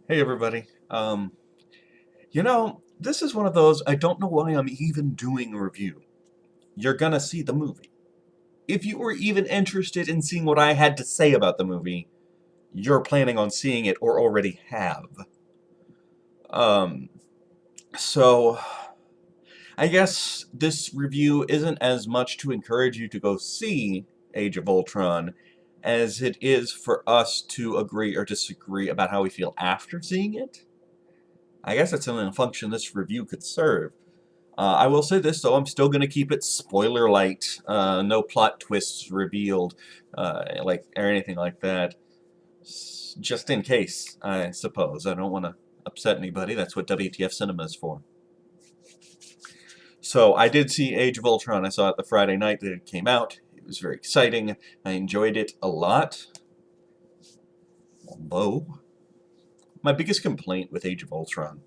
Hey everybody. This is one of those I don't know why I'm even doing a review. You're gonna see the movie. If you were even interested in seeing what I had to say about the movie, you're planning on seeing it or already have. Um, so I guess this review isn't as much to encourage you to go see Age of Ultron as it is for us to agree or disagree about how we feel after seeing it. I guess that's the only function this review could serve. I will say this, though, I'm still going to keep it spoiler light. No plot twists revealed, or anything like that. Just in case, I suppose. I don't want to upset anybody. That's what WTF Cinema is for. So I did see Age of Ultron. I saw it the Friday night that it came out. It was very exciting. I enjoyed it a lot. Although, my biggest complaint with Age of Ultron,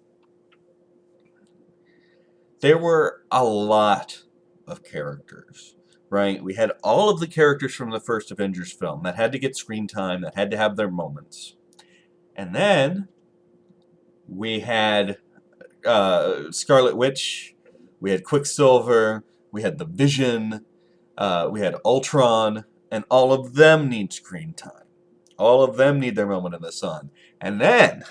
there were a lot of characters, right? We had all of the characters from the first Avengers film that had to get screen time, that had to have their moments. And then we had Scarlet Witch, we had Quicksilver, we had the Vision, we had Ultron, and all of them need screen time. All of them need their moment in the sun. And then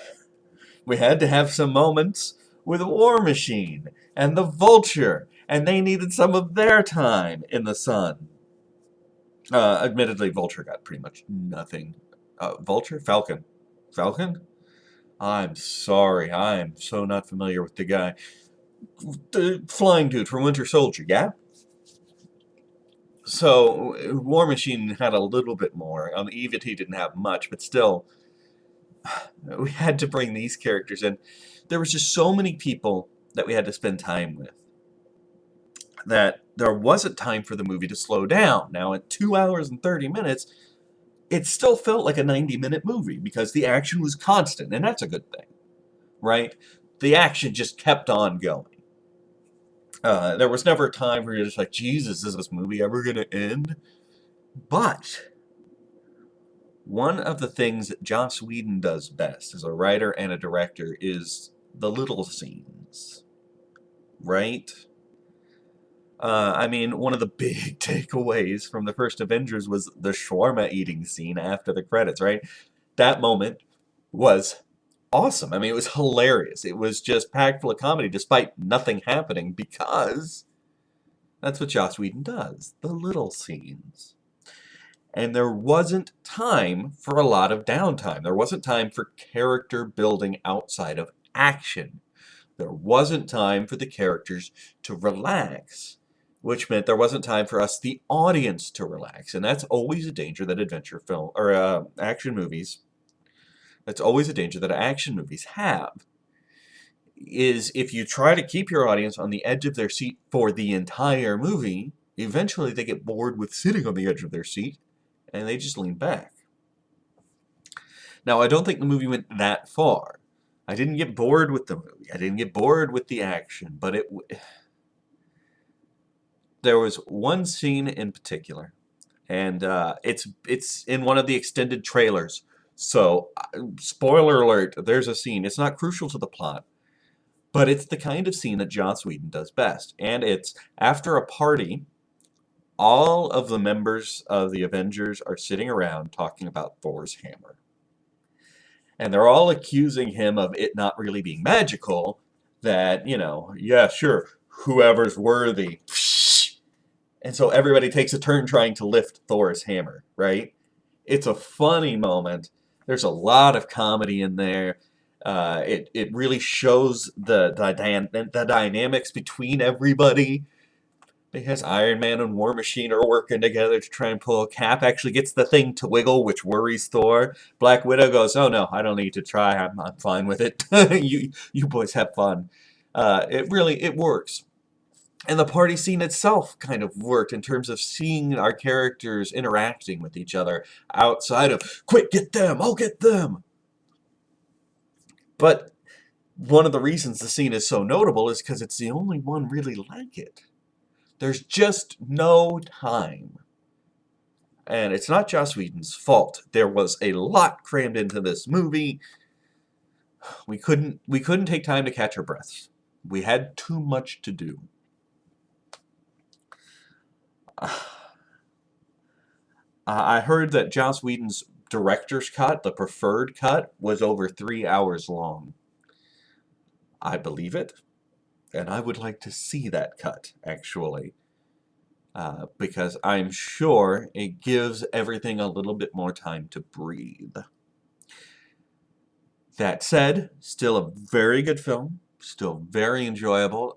we had to have some moments with War Machine and the Vulture, and they needed some of their time in the sun. Admittedly, Vulture got pretty much nothing. Vulture? Falcon. Falcon? I'm sorry, I'm so not familiar with the guy. The flying dude from Winter Soldier, yeah? So, War Machine had a little bit more. EVT didn't have much, but still, we had to bring these characters in. There was just so many people that we had to spend time with that there wasn't time for the movie to slow down. Now, at 2 hours and 30 minutes, it still felt like a 90-minute movie because the action was constant, and that's a good thing, right? The action just kept on going. There was never a time where you're just like, Jesus, is this movie ever going to end? But one of the things that Joss Whedon does best as a writer and a director is the little scenes, right? I mean, one of the big takeaways from the first Avengers was the shawarma eating scene after the credits, right? That moment was awesome. I mean, it was hilarious. It was just packed full of comedy despite nothing happening because that's what Joss Whedon does, the little scenes. And there wasn't time for a lot of downtime. There wasn't time for character building outside of action. There wasn't time for the characters to relax, which meant there wasn't time for us, the audience, to relax. And that's always a danger that adventure film or action movies. That's always a danger that action movies have. Is if you try to keep your audience on the edge of their seat for the entire movie, eventually they get bored with sitting on the edge of their seat, and they just lean back. Now, I don't think the movie went that far. I didn't get bored with the movie. I didn't get bored with the action, but there was one scene in particular, and it's in one of the extended trailers. So, spoiler alert, there's a scene. It's not crucial to the plot, but it's the kind of scene that Joss Whedon does best. And it's after a party, all of the members of the Avengers are sitting around talking about Thor's hammer. And they're all accusing him of it not really being magical, that, yeah, sure, whoever's worthy. And so everybody takes a turn trying to lift Thor's hammer, right? It's a funny moment. There's a lot of comedy in there. It really shows the dynamics between everybody. Because Iron Man and War Machine are working together to try and pull. Cap actually gets the thing to wiggle, which worries Thor. Black Widow goes, "Oh no, I don't need to try. I'm fine with it. You boys have fun." It works. And the party scene itself kind of worked in terms of seeing our characters interacting with each other outside of, quick, get them, I'll get them. But one of the reasons the scene is so notable is because it's the only one really like it. There's just no time. And it's not Joss Whedon's fault. There was a lot crammed into this movie. we couldn't take time to catch our breaths. We had too much to do. I heard that Joss Whedon's director's cut, the preferred cut, was over 3 hours long. I believe it, and I would like to see that cut, actually, because I'm sure it gives everything a little bit more time to breathe. That said, still a very good film, still very enjoyable.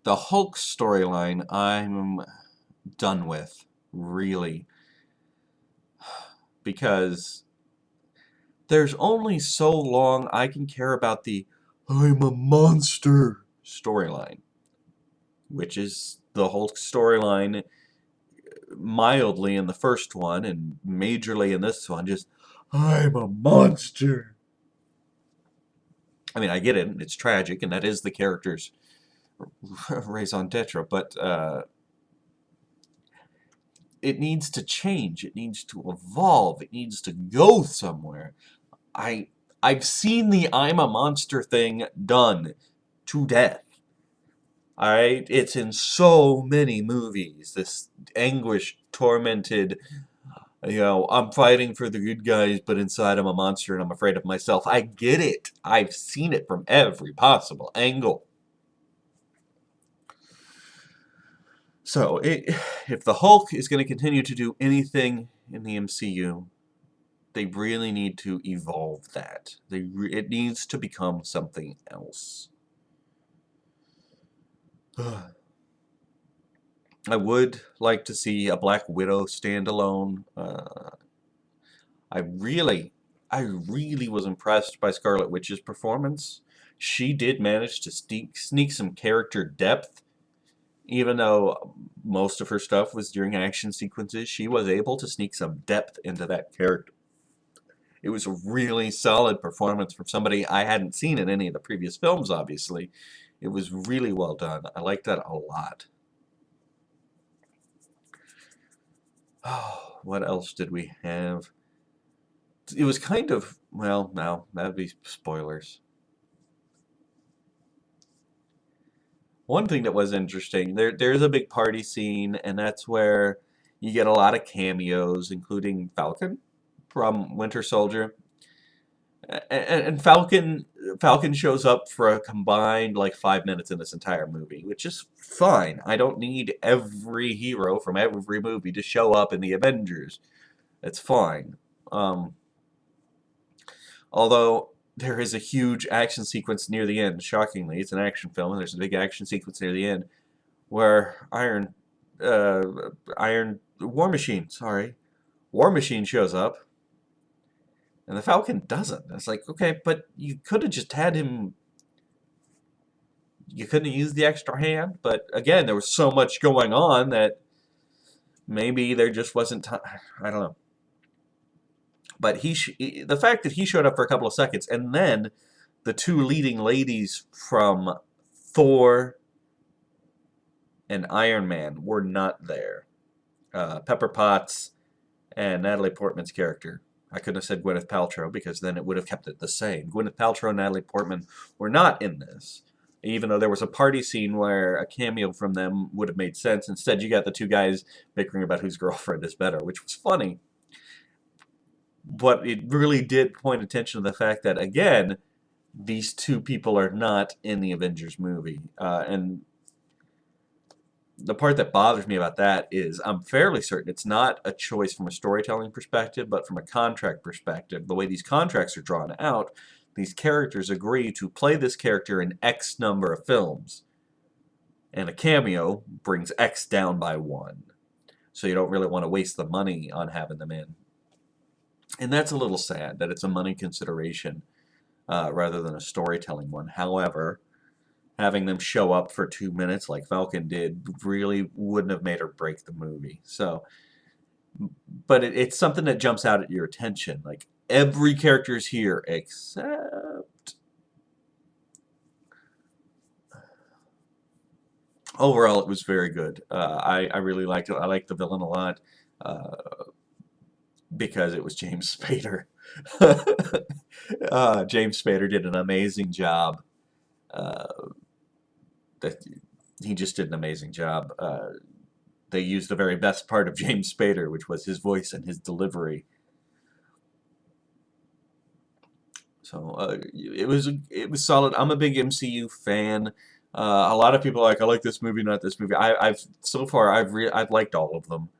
The Hulk storyline, I'm done with, really, because there's only so long I can care about the "I'm a monster" storyline, which is the Hulk storyline mildly in the first one and majorly in this one, just "I'm a monster." I mean, I get it, it's tragic, and that is the character's raison d'etre, but it needs to change, it needs to evolve, it needs to go somewhere. I've seen the "I'm a monster" thing done to death. Alright? It's in so many movies. This anguished, tormented, I'm fighting for the good guys, but inside I'm a monster and I'm afraid of myself. I get it. I've seen it from every possible angle. So, if the Hulk is going to continue to do anything in the MCU, they really need to evolve that. It needs to become something else. I would like to see a Black Widow standalone. I really, I really was impressed by Scarlet Witch's performance. She did manage to sneak some character depth, even though most of her stuff was during action sequences. She was able to sneak some depth into that character. It was a really solid performance from somebody I hadn't seen in any of the previous films, obviously. It was really well done. I liked that a lot. Oh, what else did we have? It was kind of, well, no, that'd be spoilers. One thing that was interesting, there's a big party scene, and that's where you get a lot of cameos, including Falcon from Winter Soldier. And Falcon shows up for a combined like 5 minutes in this entire movie, which is fine. I don't need every hero from every movie to show up in the Avengers. It's fine. Um, Although there is a huge action sequence near the end. Shockingly, it's an action film, and there's a big action sequence near the end where uh, War Machine, sorry, War Machine shows up, and the Falcon doesn't. It's like, okay, but you could have just had him. You couldn't have used the extra hand, but again, there was so much going on that maybe there just wasn't time. I don't know. But the fact that he showed up for a couple of seconds, and then the two leading ladies from Thor and Iron Man were not there. Pepper Potts and Natalie Portman's character. I couldn't have said Gwyneth Paltrow because then it would have kept it the same. Gwyneth Paltrow and Natalie Portman were not in this. Even though there was a party scene where a cameo from them would have made sense. Instead, you got the two guys bickering about whose girlfriend is better, which was funny. But it really did point attention to the fact that, again, these two people are not in the Avengers movie. And the part that bothers me about that is I'm fairly certain it's not a choice from a storytelling perspective, but from a contract perspective. The way these contracts are drawn out, these characters agree to play this character in X number of films. And a cameo brings X down by one. So you don't really want to waste the money on having them in. And that's a little sad that it's a money consideration rather than a storytelling one. However, having them show up for 2 minutes like Falcon did really wouldn't have made or break the movie. So, but it's something that jumps out at your attention. Like every character is here except. Overall, it was very good. I really liked it. I liked the villain a lot. Uh, because it was James Spader. James Spader did an amazing job. Uh, that he just did an amazing job. They used the very best part of James Spader, which was his voice and his delivery. So it was solid. I'm a big MCU fan. A lot of people are like, I like this movie, not this movie. I've so far I've liked all of them.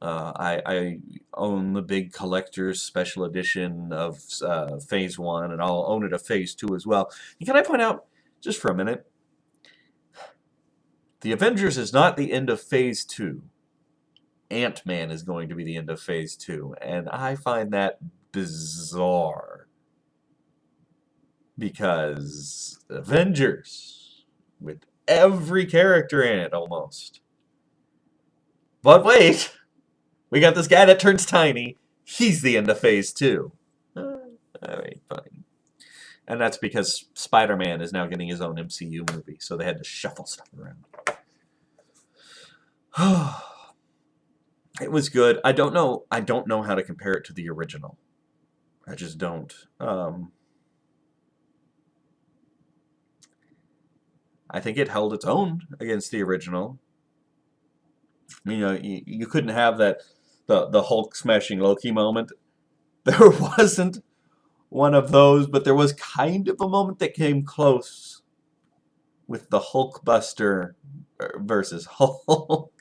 I own the big collector's special edition of Phase One, and I'll own it of Phase Two as well. And can I point out, just for a minute, the Avengers is not the end of Phase Two. Ant-Man is going to be the end of Phase Two, and I find that bizarre because Avengers, with every character in it almost. But wait, we got this guy that turns tiny. He's the end of Phase Two. Alright, fine. And that's because Spider-Man is now getting his own MCU movie, so they had to shuffle stuff around. It was good. I don't know how to compare it to the original. I just don't. I think it held its own against the original. You know, you couldn't have the Hulk smashing Loki moment. There wasn't one of those, but there was kind of a moment that came close with the Hulkbuster versus Hulk.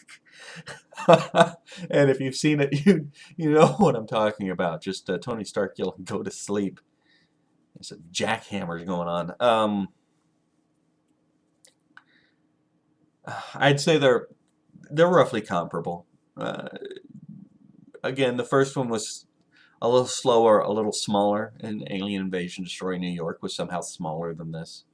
And if you've seen it, you know what I'm talking about. Just Tony Stark yelling, "Go to sleep." There's a jackhammer going on. I'd say they're roughly comparable. Again, the first one was a little slower, a little smaller, and Alien Invasion Destroying New York was somehow smaller than this.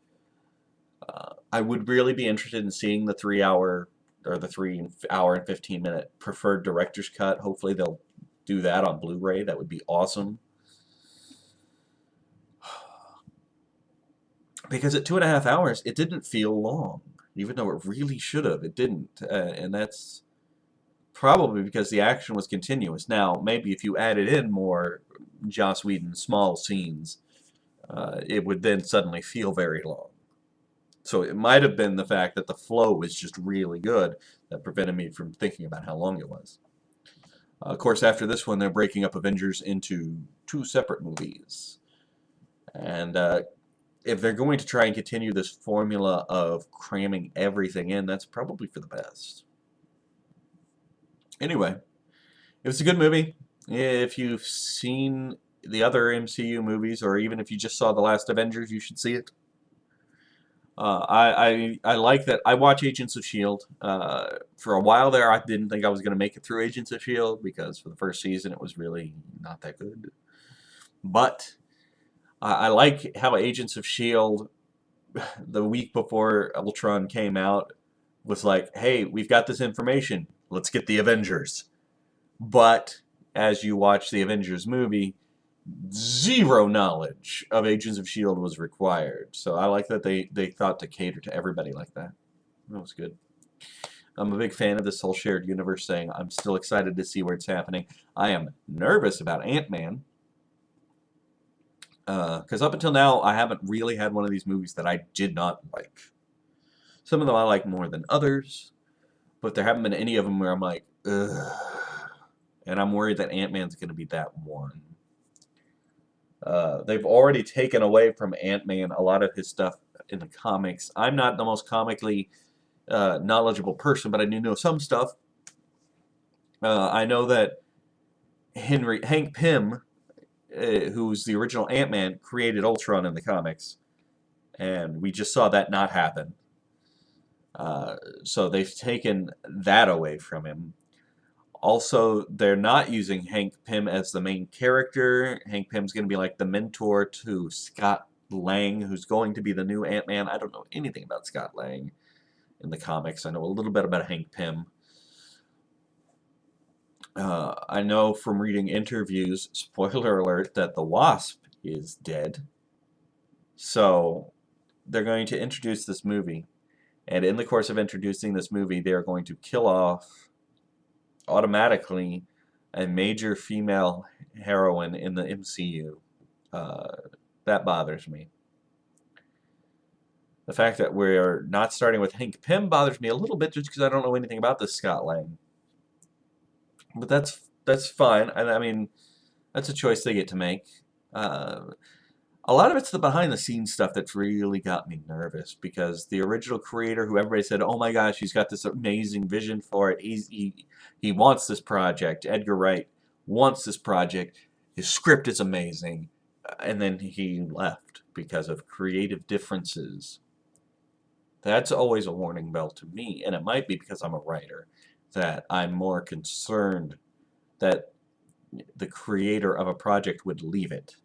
I would really be interested in seeing the 3-hour or the 3-hour and 15-minute preferred director's cut. Hopefully they'll do that on Blu-ray. That would be awesome. Because at 2.5 hours, it didn't feel long. Even though it really should have, it didn't. And that's probably because the action was continuous. Now, maybe if you added in more Joss Whedon small scenes, it would then suddenly feel very long. So it might have been the fact that the flow was just really good that prevented me from thinking about how long it was. Of course, after this one, they're breaking up Avengers into 2 separate movies. And if they're going to try and continue this formula of cramming everything in, that's probably for the best. Anyway, it was a good movie. If you've seen the other MCU movies, or even if you just saw the last Avengers, you should see it. I like that. I watch Agents of S.H.I.E.L.D. For a while there, I didn't think I was going to make it through Agents of S.H.I.E.L.D. because for the first season, it was really not that good. But I like how Agents of S.H.I.E.L.D. the week before Ultron came out was like, hey, we've got this information. Let's get the Avengers. But as you watch the Avengers movie, zero knowledge of Agents of S.H.I.E.L.D. was required. So I like that they thought to cater to everybody like that. That was good. I'm a big fan of this whole shared universe thing. I'm still excited to see where it's happening. I am nervous about Ant-Man. Because up until now, I haven't really had one of these movies that I did not like. Some of them I like more than others, but there haven't been any of them where I'm like, ugh. And I'm worried that Ant-Man's going to be that one. They've already taken away from Ant-Man a lot of his stuff in the comics. I'm not the most comically knowledgeable person, but I do know some stuff. I know that Hank Pym, who's the original Ant-Man, created Ultron in the comics. And we just saw that not happen. So they've taken that away from him. Also, they're not using Hank Pym as the main character. Hank Pym's going to be like the mentor to Scott Lang, who's going to be the new Ant-Man. I don't know anything about Scott Lang in the comics. I know a little bit about Hank Pym. I know from reading interviews, spoiler alert, that the Wasp is dead. So they're going to introduce this movie. And in the course of introducing this movie, they are going to kill off automatically a major female heroine in the MCU. Uh, that bothers me. The fact that we're not starting with Hank Pym bothers me a little bit just because I don't know anything about this Scott Lang. But that's fine. I mean, that's a choice they get to make. Uh, a lot of it's the behind the scenes stuff that's really got me nervous because the original creator, who everybody said, "Oh my gosh, he's got this amazing vision for it. He wants this project." Edgar Wright wants this project. His script is amazing, and then he left because of creative differences. That's always a warning bell to me, and it might be because I'm a writer that I'm more concerned that the creator of a project would leave it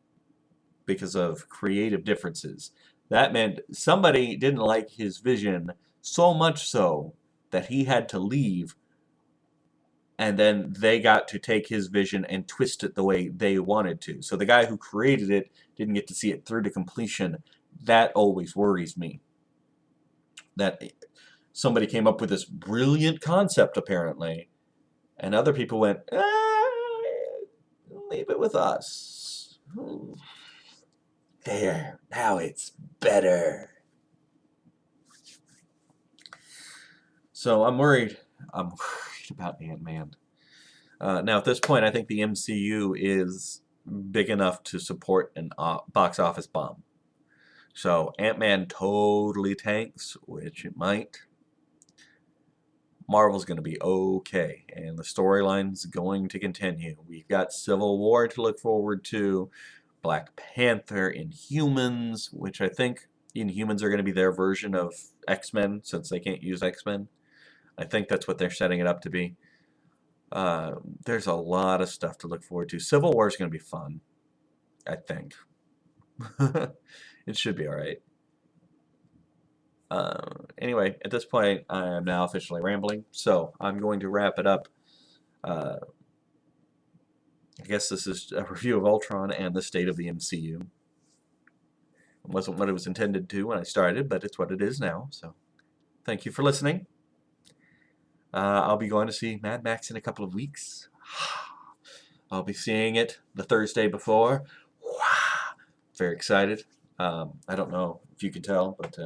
because of creative differences. That meant somebody didn't like his vision so much so that he had to leave, and then they got to take his vision and twist it the way they wanted to. So the guy who created it didn't get to see it through to completion. That always worries me. That somebody came up with this brilliant concept, apparently, and other people went, leave it with us. There, now it's better. So I'm worried. I'm worried about Ant-Man. Now, at this point, I think the MCU is big enough to support an box office bomb. So Ant-Man totally tanks, which it might. Marvel's going to be okay, and the storyline's going to continue. We've got Civil War to look forward to, Black Panther, Inhumans, which I think Inhumans are going to be their version of X-Men since they can't use X-Men. I think that's what they're setting it up to be. There's a lot of stuff to look forward to. Civil War is going to be fun, I think. It should be all right. Anyway, at this point, I am now officially rambling, so I'm going to wrap it up. Uh, I guess this is a review of Ultron and the state of the MCU. It wasn't what it was intended to when I started, but it's what it is now, so thank you for listening. I'll be going to see Mad Max in a couple of weeks. I'll be seeing it the Thursday before. Very excited. I don't know if you can tell, but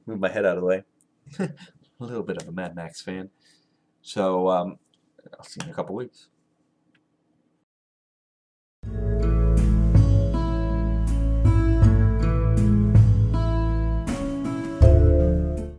move my head out of the way. A little bit of a Mad Max fan. So I'll see you in a couple weeks.